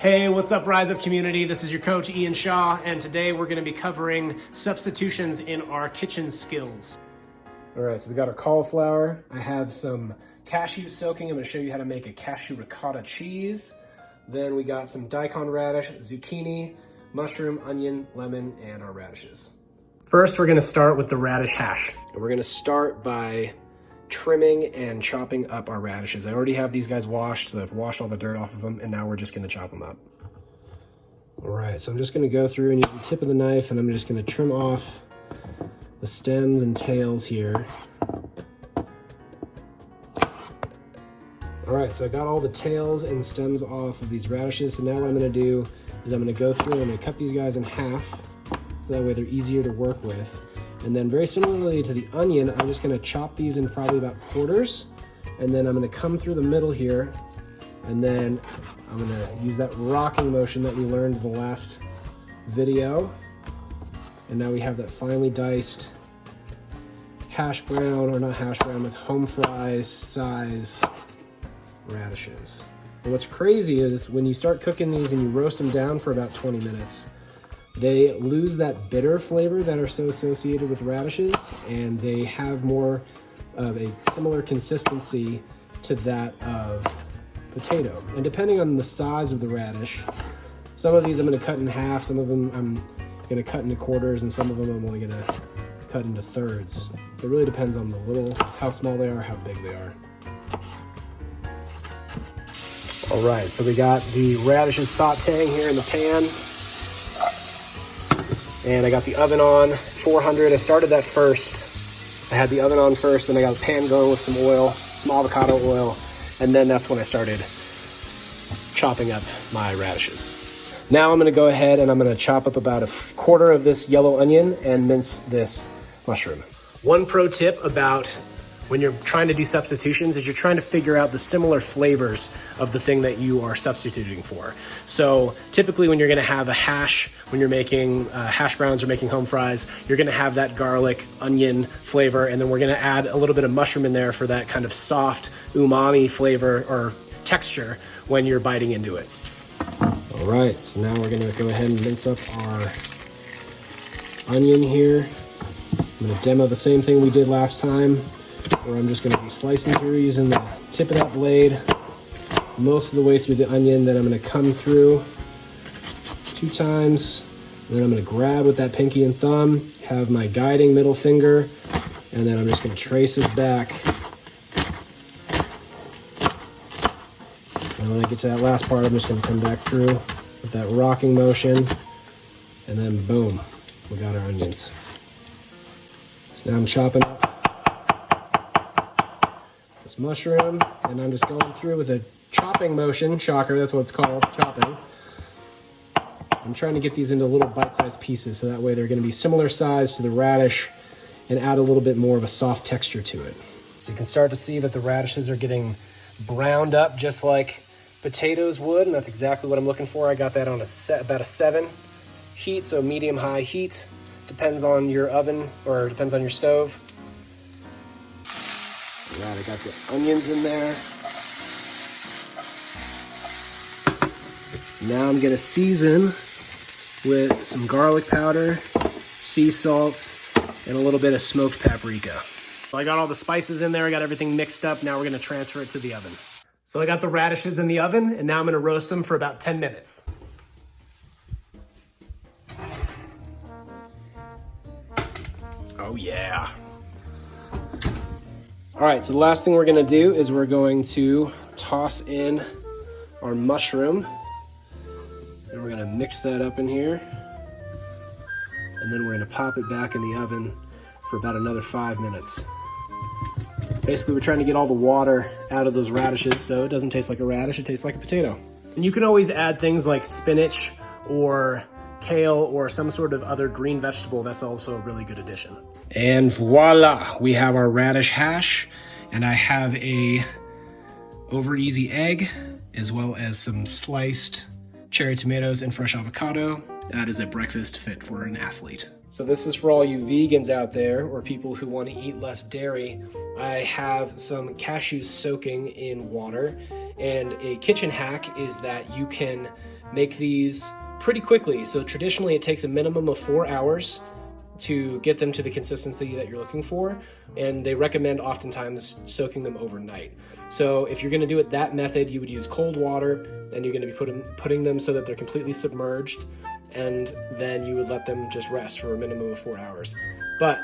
Hey, what's up, RyzeUP community? This is your coach, Ian Shaw, and today we're gonna be covering substitutions in our kitchen skills. All right, so we got our cauliflower. I have some cashew soaking. I'm gonna show you how to make a cashew ricotta cheese. Then we got some daikon radish, zucchini, mushroom, onion, lemon, and our radishes. First, we're gonna start with the radish hash. And we're gonna start by trimming and chopping up our radishes. I already have these guys washed, so I've washed all the dirt off of them, and now we're just gonna chop them up. All right, so I'm just gonna go through and use the tip of the knife, and I'm just gonna trim off the stems and tails here. All right, so I got all the tails and stems off of these radishes, so now what I'm gonna do is I'm gonna go through and I'm gonna cut these guys in half, so that way they're easier to work with. And then very similarly to the onion, I'm just gonna chop these in probably about quarters, and then I'm gonna come through the middle here, and then I'm gonna use that rocking motion that we learned in the last video. And now we have that finely diced hash brown, or not hash brown, with home fries size radishes. And what's crazy is when you start cooking these and you roast them down for about 20 minutes, they lose that bitter flavor that are so associated with radishes, and they have more of a similar consistency to that of potato. And depending on the size of the radish, some of these I'm gonna cut in half, some of them I'm gonna cut into quarters, and some of them I'm only gonna cut into thirds. It really depends on how small they are, how big they are. All right, so we got the radishes sauteing here in the pan. And I got the oven on 400. I started that first. I had the oven on first, then I got the pan going with some oil, some avocado oil, and then that's when I started chopping up my radishes. Now I'm gonna go ahead and I'm gonna chop up about a quarter of this yellow onion and mince this mushroom. One pro tip about when you're trying to do substitutions is you're trying to figure out the similar flavors of the thing that you are substituting for. So typically when you're gonna have a hash, when you're making hash browns or making home fries, you're gonna have that garlic onion flavor, and then we're gonna add a little bit of mushroom in there for that kind of soft umami flavor or texture when you're biting into it. All right, so now we're gonna go ahead and mince up our onion here. I'm gonna demo the same thing we did last time, where I'm just gonna be slicing through using the tip of that blade most of the way through the onion. Then I'm gonna come through 2 times, and then I'm gonna grab with that pinky and thumb, have my guiding middle finger, and then I'm just gonna trace this back. And when I get to that last part, I'm just gonna come back through with that rocking motion, and then boom, we got our onions. So now I'm chopping up this mushroom, and I'm just going through with a chopping motion. Shocker, that's what it's called, chopping. I'm trying to get these into little bite-sized pieces, so that way they're gonna be similar size to the radish and add a little bit more of a soft texture to it. So you can start to see that the radishes are getting browned up just like potatoes would, and that's exactly what I'm looking for. I got that on about a 7 heat, so medium-high heat. Depends on your oven, or depends on your stove. All right, I got the onions in there. Now I'm gonna season with some garlic powder, sea salts, and a little bit of smoked paprika. So I got all the spices in there, I got everything mixed up. Now we're gonna transfer it to the oven. So I got the radishes in the oven, and now I'm gonna roast them for about 10 minutes. Oh yeah. All right, so the last thing we're gonna do is we're going to toss in our mushroom, and we're gonna mix that up in here, and then we're gonna pop it back in the oven for about another 5 minutes. Basically, we're trying to get all the water out of those radishes so it doesn't taste like a radish, it tastes like a potato. And you can always add things like spinach or kale or some sort of other green vegetable. That's also a really good addition. And voila, we have our radish hash, and I have a over easy egg, as well as some sliced cherry tomatoes and fresh avocado. That is a breakfast fit for an athlete. So this is for all you vegans out there, or people who want to eat less dairy. I have some cashews soaking in water, and a kitchen hack is that you can make these pretty quickly. So traditionally it takes a minimum of 4 hours to get them to the consistency that you're looking for, and they recommend oftentimes soaking them overnight. So if you're gonna do it that method, you would use cold water, and you're gonna be putting them so that they're completely submerged, and then you would let them just rest for a minimum of 4 hours. But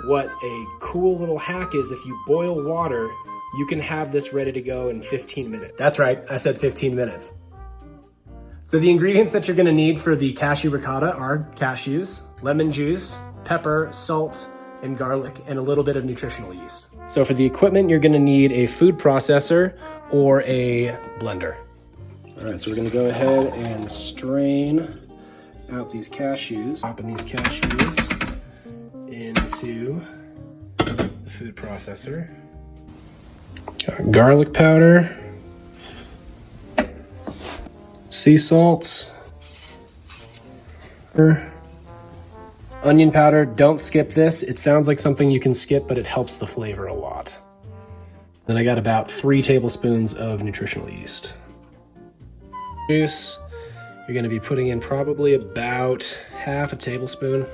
what a cool little hack is, if you boil water, you can have this ready to go in 15 minutes. That's right, I said 15 minutes. So the ingredients that you're gonna need for the cashew ricotta are cashews, lemon juice, pepper, salt, and garlic, and a little bit of nutritional yeast. So for the equipment, you're gonna need a food processor or a blender. All right, so we're gonna go ahead and strain out these cashews, popping these cashews into the food processor. Got garlic powder, sea salt, onion powder. Don't skip this. It sounds like something you can skip, but it helps the flavor a lot. Then I got about 3 tablespoons of nutritional yeast. Juice, you're gonna be putting in probably about half a tablespoon.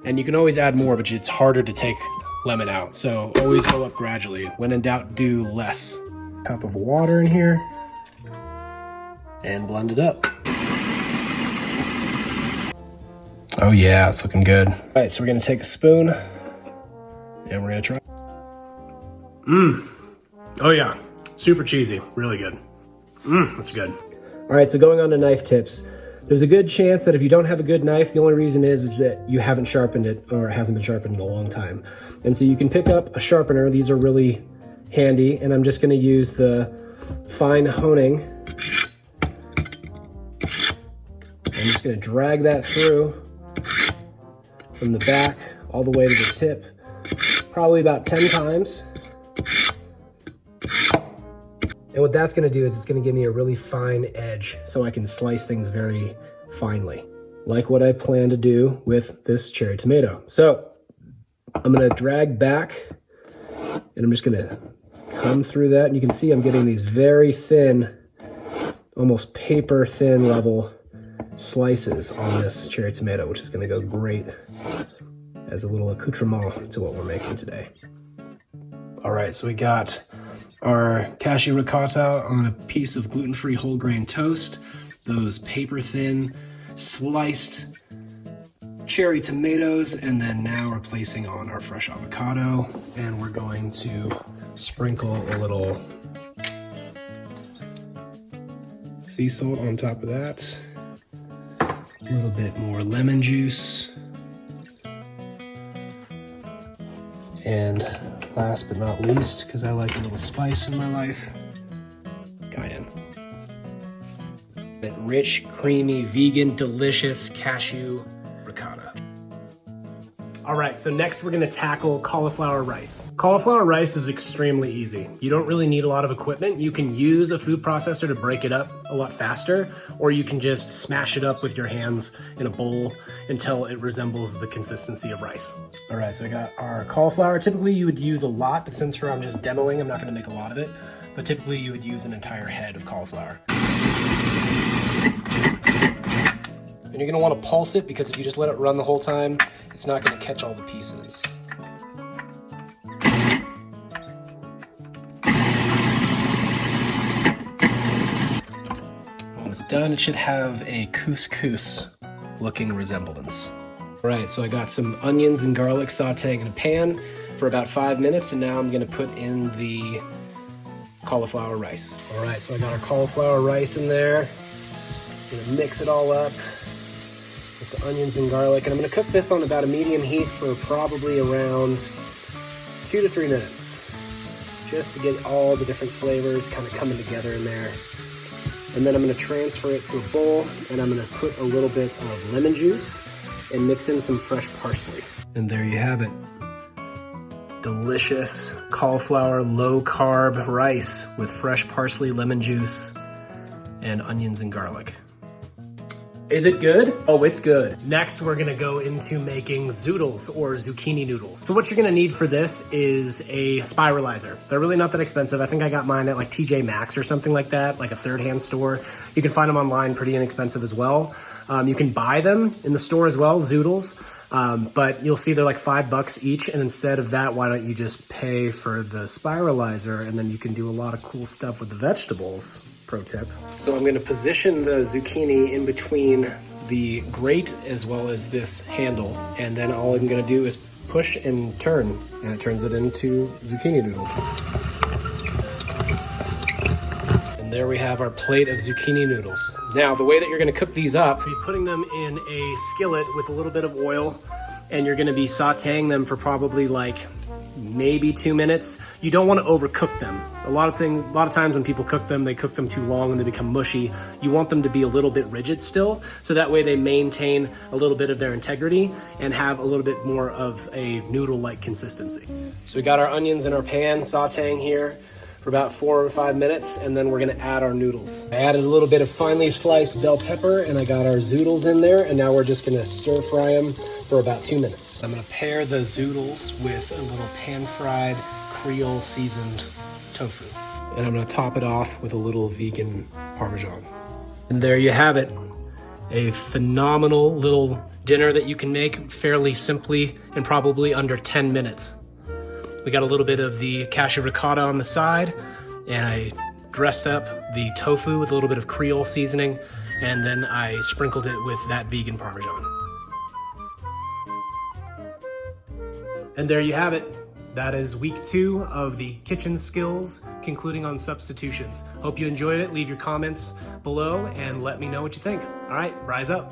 And you can always add more, but it's harder to take lemon out. So always go up gradually. When in doubt, do less. Cup of water in here and blend it up. Oh yeah, it's looking good. All right, so we're gonna take a spoon and we're gonna try. Oh yeah, super cheesy, really good. That's good. All right, so going on to knife tips. There's a good chance that if you don't have a good knife, the only reason is that you haven't sharpened it, or it hasn't been sharpened in a long time. And so you can pick up a sharpener. These are really handy, and I'm just gonna use the fine honing. I'm just gonna drag that through from the back all the way to the tip, probably about 10 times. And what that's gonna do is it's gonna give me a really fine edge so I can slice things very finely, like what I plan to do with this cherry tomato. So I'm gonna drag back and I'm just gonna come through that. And you can see I'm getting these very thin, almost paper thin level slices on this cherry tomato, which is gonna go great as a little accoutrement to what we're making today. All right, so we got our cashew ricotta on a piece of gluten-free whole grain toast, those paper thin sliced cherry tomatoes, and then now we're placing on our fresh avocado, and we're going to sprinkle a little sea salt on top of that, a little bit more lemon juice, and last but not least, because I like a little spice in my life, cayenne. That rich, creamy, vegan, delicious cashew ricotta. All right, so next we're gonna tackle cauliflower rice. Cauliflower rice is extremely easy. You don't really need a lot of equipment. You can use a food processor to break it up a lot faster, or you can just smash it up with your hands in a bowl until it resembles the consistency of rice. All right, so I got our cauliflower. Typically you would use a lot, but since I'm just demoing, I'm not gonna make a lot of it, but typically you would use an entire head of cauliflower. And you're gonna wanna pulse it, because if you just let it run the whole time, it's not gonna catch all the pieces. When it's done, it should have a couscous looking resemblance. All right, so I got some onions and garlic sauteing in a pan for about 5 minutes, and now I'm gonna put in the cauliflower rice. All right, so I got our cauliflower rice in there. Gonna mix it all up with the onions and garlic, and I'm gonna cook this on about a medium heat for probably around 2 to 3 minutes, just to get all the different flavors kind of coming together in there. And then I'm gonna transfer it to a bowl, and I'm gonna put a little bit of lemon juice and mix in some fresh parsley. And there you have it. Delicious cauliflower low-carb rice with fresh parsley, lemon juice, and onions and garlic. Is it good? Oh, it's good. Next, we're gonna go into making zoodles or zucchini noodles. So what you're gonna need for this is a spiralizer. They're really not that expensive. I think I got mine at like TJ Maxx or something like that, like a third-hand store. You can find them online pretty inexpensive as well. You can buy them in the store as well, zoodles. But you'll see they're like $5 each. And instead of that, why don't you just pay for the spiralizer, and then you can do a lot of cool stuff with the vegetables. Pro tip. So I'm gonna position the zucchini in between the grate as well as this handle. And then all I'm gonna do is push and turn, and it turns it into zucchini noodle. And there we have our plate of zucchini noodles. Now, the way that you're gonna cook these up, you're putting them in a skillet with a little bit of oil, and you're gonna be sauteing them for probably like maybe 2 minutes. You don't want to overcook them. A lot of times when people cook them, they cook them too long and they become mushy. You want them to be a little bit rigid still, so that way they maintain a little bit of their integrity and have a little bit more of a noodle-like consistency. So we got our onions in our pan sauteing here for about 4 or 5 minutes, and then we're gonna add our noodles. I added a little bit of finely sliced bell pepper, and I got our zoodles in there, and now we're just gonna stir fry them for about 2 minutes. I'm gonna pair the zoodles with a little pan-fried Creole seasoned tofu. And I'm gonna top it off with a little vegan Parmesan. And there you have it. A phenomenal little dinner that you can make fairly simply in probably under 10 minutes. We got a little bit of the cashew ricotta on the side, and I dressed up the tofu with a little bit of Creole seasoning, and then I sprinkled it with that vegan Parmesan. And there you have it. That is week 2 of the kitchen skills, concluding on substitutions. Hope you enjoyed it. Leave your comments below and let me know what you think. All right, rise up.